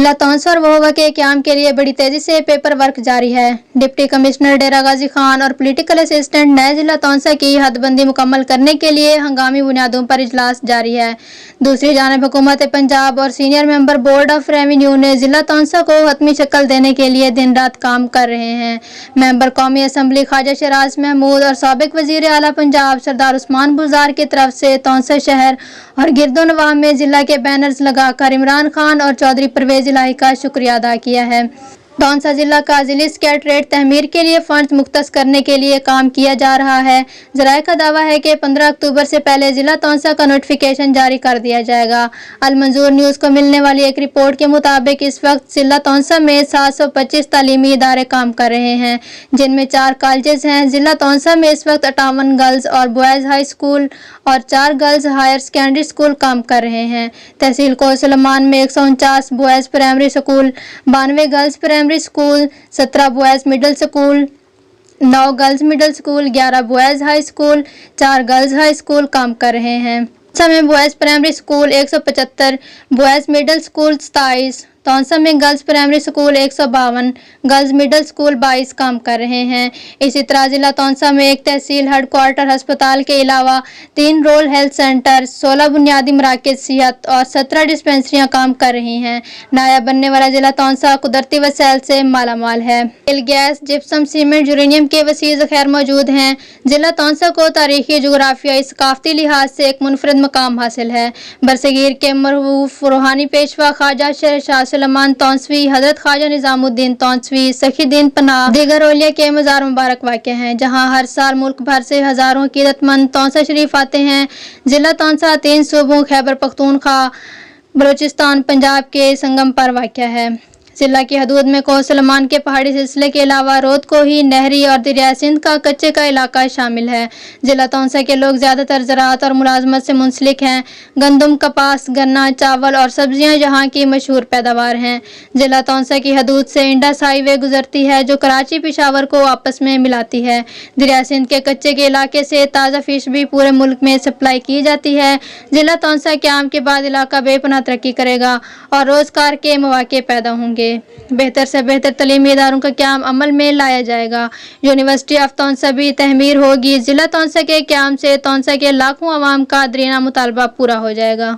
जिला तौंसा और महोबा के क्याम के लिए बड़ी तेजी से पेपर वर्क जारी है। डिप्टी कमिश्नर डेरा गाजी खान और पॉलिटिकल असिस्टेंट नए जिला तौंसा की हदबंदी मुकम्मल करने के लिए हंगामी बुनियादों पर इजलास जारी है। दूसरी जानिब हुकूमत पंजाब और senior member board of revenue ने जिला तौंसा को हतमी शक्ल देने के लिए दिन रात काम कर रहे हैं। मेंबर कौमी असम्बली ख्वाजा शराज महमूद और साबिक वजीर आला पंजाब सरदार उस्मान बुज़दार की तरफ से तौंसा शहर और गिरदोनवाह में जिला के बैनर्स लगाकर इमरान खान और चौधरी परवेज इलाही का शुक्रिया अदा किया है। तौंसा जिला का जिली स्कैटरेट तहमीर के लिए फंड मुख्तस करने के लिए काम किया जा रहा है। ज़राए का दावा है कि 15 अक्टूबर से पहले जिला तौंसा का नोटिफिकेशन जारी कर दिया जाएगा। अल मंजूर न्यूज़ को मिलने वाली एक रिपोर्ट के मुताबिक इस वक्त जिला तौंसा में 725 तालीमी इदारे काम कर रहे हैं, जिनमें 4 कॉलेजेस हैं। जिला तौंसा में इस वक्त 58 गर्ल्स और बॉयज़ हाई स्कूल और 4 गर्ल्स हायर सेकेंडरी स्कूल काम कर रहे हैं। तहसील कोसलमान में 149 boys primary school, 92 girls primary school, 17 boys middle school, 9 girls middle school, 11 boys high school, 4 girls high school काम कर रहे हैं। समय boys primary school 175, boys middle school 27, तौंसा में girls primary school 152, girls middle school 22 काम कर रहे हैं। इसी तरह जिला तौंसा में एक तहसील हेड क्वार्टर अस्पताल के अलावा 3 रूरल हेल्थ सेंटर, 16 बुनियादी मराकज़ सेहत और 17 डिस्पेंसरियां काम कर रही हैं। नायाब बनने वाला जिला तौंसा कुदरती वसाइल से मालामाल है। तेल, गैस, जिप्सम, सीमेंट, यूरेनियम के वसीअ ज़ख़ायर मौजूद हैं। जिला तौंसा को तारीखी, जोग्राफियाई, सकाफती लिहाज से एक मुनफरद मकाम हासिल है। बरसगीर के मरहूफ रूहानी पेशवा ख्वाजा शाह सुलेमान तौंसवी, हजरत ख्वाजा निजामुद्दीन तौंसवी, सखीदीन पनाह, दीगर औलिया के मज़ार मुबारक वाक़ हैं, जहाँ हर साल मुल्क भर से हज़ारों अक़ीदतमंद तौंसा शरीफ आते हैं। जिला तौंसा 3 सूबों खैबर पख्तूनख्वा, बलूचिस्तान, पंजाब के संगम पर वाक़ है। जिला की हदूद में कोसलमान के पहाड़ी सिलसिले के अलावा रोद कोही, नहरी और दरिया सिंध का कच्चे का इलाका शामिल है। जिला तौंसा के लोग ज़्यादातर ज़राअत और मुलाजमत से मुंसलिक हैं। गंदम, कपास, गन्ना, चावल और सब्जियां यहाँ की मशहूर पैदावार हैं। जिला तौंसा की हदूद से इंडस हाईवे गुजरती है, जो कराची पेशावर को आपस में मिलाती है। दरिया सिंध के कच्चे के इलाके से ताज़ा फिश भी पूरे मुल्क में सप्लाई की जाती है। जिला तौंसा क़याम के बाद इलाका बेपनाह तरक्की करेगा और रोज़गार के मौके पैदा होंगे। बेहतर से बेहतर तलीमी इदारों का क़याम अमल में लाया जाएगा। यूनिवर्सिटी ऑफ तौंसा भी तहमीर होगी। जिला तौंसा के क़याम से तौंसा के लाखों अवाम का दरीना मुतालबा पूरा हो जाएगा।